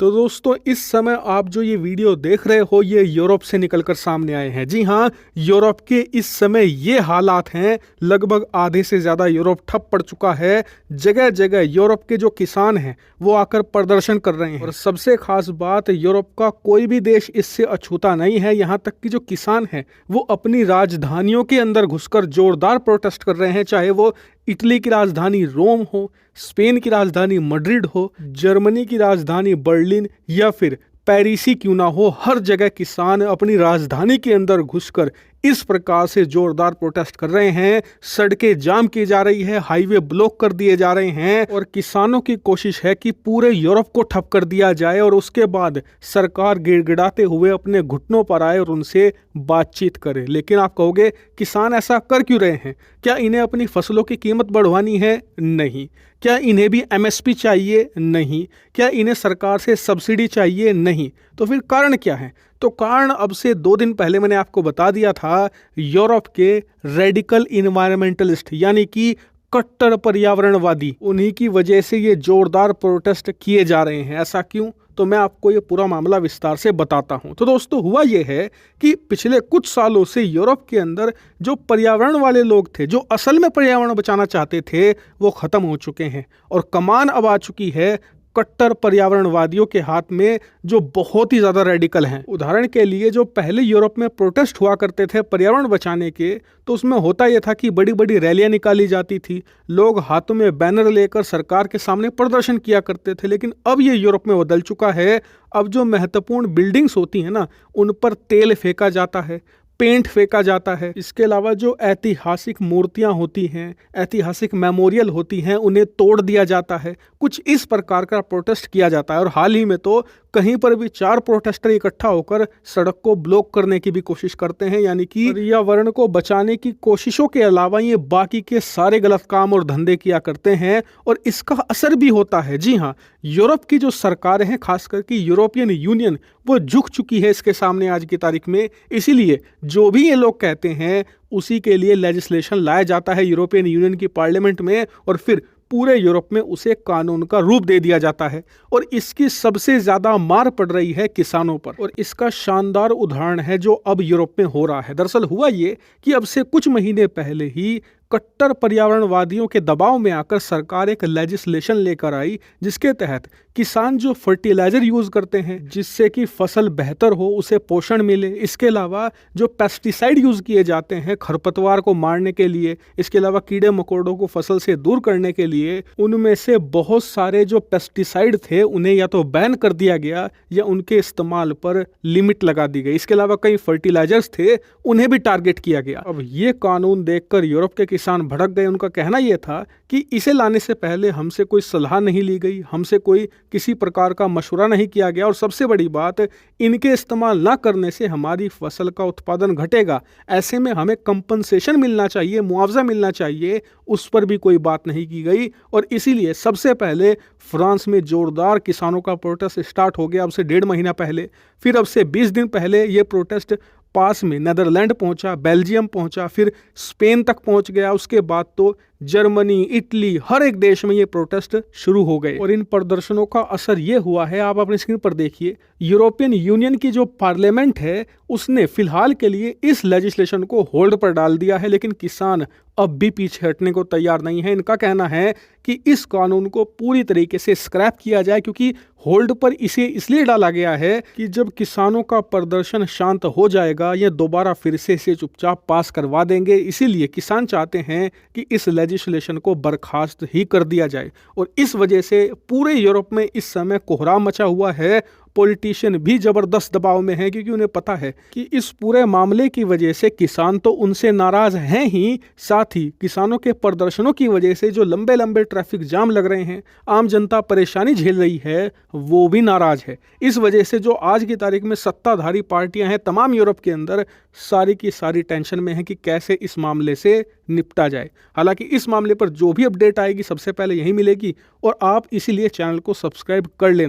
तो दोस्तों इस समय आप जो ये वीडियो देख रहे हो ये यूरोप से निकलकर सामने आए हैं। जी हाँ, यूरोप के इस समय ये हालात हैं, लगभग आधे से ज़्यादा यूरोप ठप पड़ चुका है। जगह जगह यूरोप के जो किसान हैं वो आकर प्रदर्शन कर रहे हैं और सबसे खास बात, यूरोप का कोई भी देश इससे अछूता नहीं है। यहाँ तक कि जो किसान हैं वो अपनी राजधानियों के अंदर घुसकर जोरदार प्रोटेस्ट कर रहे हैं, चाहे वो इटली की राजधानी रोम हो, स्पेन की राजधानी मैड्रिड हो, जर्मनी की राजधानी बर्लिन या फिर पेरिस ही क्यों ना हो, हर जगह किसान अपनी राजधानी के अंदर घुसकर इस प्रकार से जोरदार प्रोटेस्ट कर रहे हैं। सड़कें जाम की जा रही है, हाईवे ब्लॉक कर दिए जा रहे हैं और किसानों की कोशिश है कि पूरे यूरोप को ठप कर दिया जाए और उसके बाद सरकार गिड़गिड़ाते हुए अपने घुटनों पर आए और उनसे बातचीत करे। लेकिन आप कहोगे किसान ऐसा कर क्यों रहे हैं? क्या इन्हें अपनी फसलों की कीमत बढ़वानी है? नहीं। क्या इन्हें भी एमएसपी चाहिए? नहीं। क्या इन्हें सरकार से सब्सिडी चाहिए? नहीं। तो फिर कारण क्या है? तो कारण अब से 2 दिन पहले मैंने आपको बता दिया था, यूरोप के रेडिकल इन्वायरमेंटलिस्ट यानी कि कट्टर पर्यावरणवादी, उन्हीं की वजह से ये जोरदार प्रोटेस्ट किए जा रहे हैं। ऐसा क्यों? तो मैं आपको ये पूरा मामला विस्तार से बताता हूं। तो दोस्तों हुआ ये है कि पिछले कुछ सालों से यूरोप के अंदर जो पर्यावरण वाले लोग थे, जो असल में पर्यावरण बचाना चाहते थे, वो खत्म हो चुके हैं और कमान अब आ चुकी है कट्टर पर्यावरणवादियों के हाथ में, जो बहुत ही ज़्यादा रेडिकल हैं। उदाहरण के लिए जो पहले यूरोप में प्रोटेस्ट हुआ करते थे पर्यावरण बचाने के, तो उसमें होता यह था कि बड़ी बड़ी रैलियां निकाली जाती थी, लोग हाथों में बैनर लेकर सरकार के सामने प्रदर्शन किया करते थे। लेकिन अब ये यूरोप में बदल चुका है। अब जो महत्वपूर्ण बिल्डिंग्स होती हैं ना, उन पर तेल फेंका जाता है, पेंट फेंका जाता है। इसके अलावा जो ऐतिहासिक मूर्तियां होती हैं, ऐतिहासिक मेमोरियल होती हैं, उन्हें तोड़ दिया जाता है। कुछ इस प्रकार का प्रोटेस्ट किया जाता है और हाल ही में तो कहीं पर भी 4 प्रोटेस्टर इकट्ठा होकर सड़क को ब्लॉक करने की भी कोशिश करते हैं। यानी कि पर्यावरण को बचाने की कोशिशों के अलावा ये बाकी के सारे गलत काम और धंधे किया करते हैं और इसका असर भी होता है। जी हाँ, यूरोप की जो सरकारें हैं, खास करके यूरोपियन यूनियन, वो झुक चुकी है इसके सामने आज की तारीख में। इसीलिए जो भी ये लोग कहते हैं उसी के लिए लेजिस्लेशन लाया जाता है यूरोपियन यूनियन की पार्लियामेंट में और फिर पूरे यूरोप में उसे कानून का रूप दे दिया जाता है और इसकी सबसे ज्यादा मार पड़ रही है किसानों पर। और इसका शानदार उदाहरण है जो अब यूरोप में हो रहा है। दरअसल हुआ ये कि अब से कुछ महीने पहले ही कट्टर पर्यावरणवादियों के दबाव में आकर सरकार एक लेजिस्लेशन लेकर आई, जिसके तहत किसान जो फर्टिलाइजर यूज करते हैं जिससे कि फसल बेहतर हो, उसे पोषण मिले, इसके अलावा जो पेस्टिसाइड यूज किए जाते हैं खरपतवार को मारने के लिए, इसके अलावा कीड़े मकोड़ों को फसल से दूर करने के लिए, उनमें से बहुत सारे जो पेस्टिसाइड थे उन्हें या तो बैन कर दिया गया या उनके इस्तेमाल पर लिमिट लगा दी गई। इसके अलावा कई फर्टिलाइजर्स थे, उन्हें भी टारगेट किया गया। अब ये कानून देखकर यूरोप के किसान भड़क गए। उनका कहना यह था कि इसे लाने से पहले हमसे कोई सलाह नहीं ली गई, हमसे कोई किसी प्रकार का मशवरा नहीं किया गया और सबसे बड़ी बात, इनके इस्तेमाल ना करने से हमारी फसल का उत्पादन घटेगा। ऐसे में हमें कंपनसेशन मिलना चाहिए, मुआवजा मिलना चाहिए, उस पर भी कोई बात नहीं की गई। और इसीलिए सबसे पहले फ्रांस में जोरदार किसानों का प्रोटेस्ट स्टार्ट हो गया अब से 1.5 महीना पहले। फिर अब से 20 दिन पहले ये प्रोटेस्ट पास में नेदरलैंड पहुंचा, बेल्जियम पहुंचा, फिर स्पेन तक पहुंच गया। उसके बाद तो जर्मनी, इटली, हर एक देश में ये प्रोटेस्ट शुरू हो गए और इन प्रदर्शनों का असर ये हुआ है, आप अपनी स्क्रीन पर देखिए, यूरोपियन यूनियन की जो पार्लियामेंट है उसने फिलहाल के लिए इस लेजिस्लेशन को होल्ड पर डाल दिया है। लेकिन किसान अब भी पीछे हटने को तैयार नहीं है। इनका कहना है कि इस कानून को पूरी तरीके से स्क्रैप किया जाए, क्योंकि होल्ड पर इसे इसलिए डाला गया है कि जब किसानों का प्रदर्शन शांत हो जाएगा ये दोबारा फिर से इसे चुपचाप पास करवा देंगे। इसीलिए किसान चाहते हैं कि इस लेजिस्लेशन को बर्खास्त ही कर दिया जाए और इस वजह से पूरे यूरोप में इस समय कोहराम मचा हुआ है। पॉलिटिशियन भी जबरदस्त दबाव में हैं, क्योंकि उन्हें पता है कि इस पूरे मामले की वजह से किसान तो उनसे नाराज हैं ही, साथ ही किसानों के प्रदर्शनों की वजह से जो लंबे लंबे ट्रैफिक जाम लग रहे हैं, आम जनता परेशानी झेल रही है, वो भी नाराज है। इस वजह से जो आज की तारीख में सत्ताधारी पार्टियां हैं तमाम यूरोप के अंदर, सारी की सारी टेंशन में है कि कैसे इस मामले से निपटा जाए। हालांकि इस मामले पर जो भी अपडेट आएगी सबसे पहले यही मिलेगी और आप इसीलिए चैनल को सब्सक्राइब कर लेना।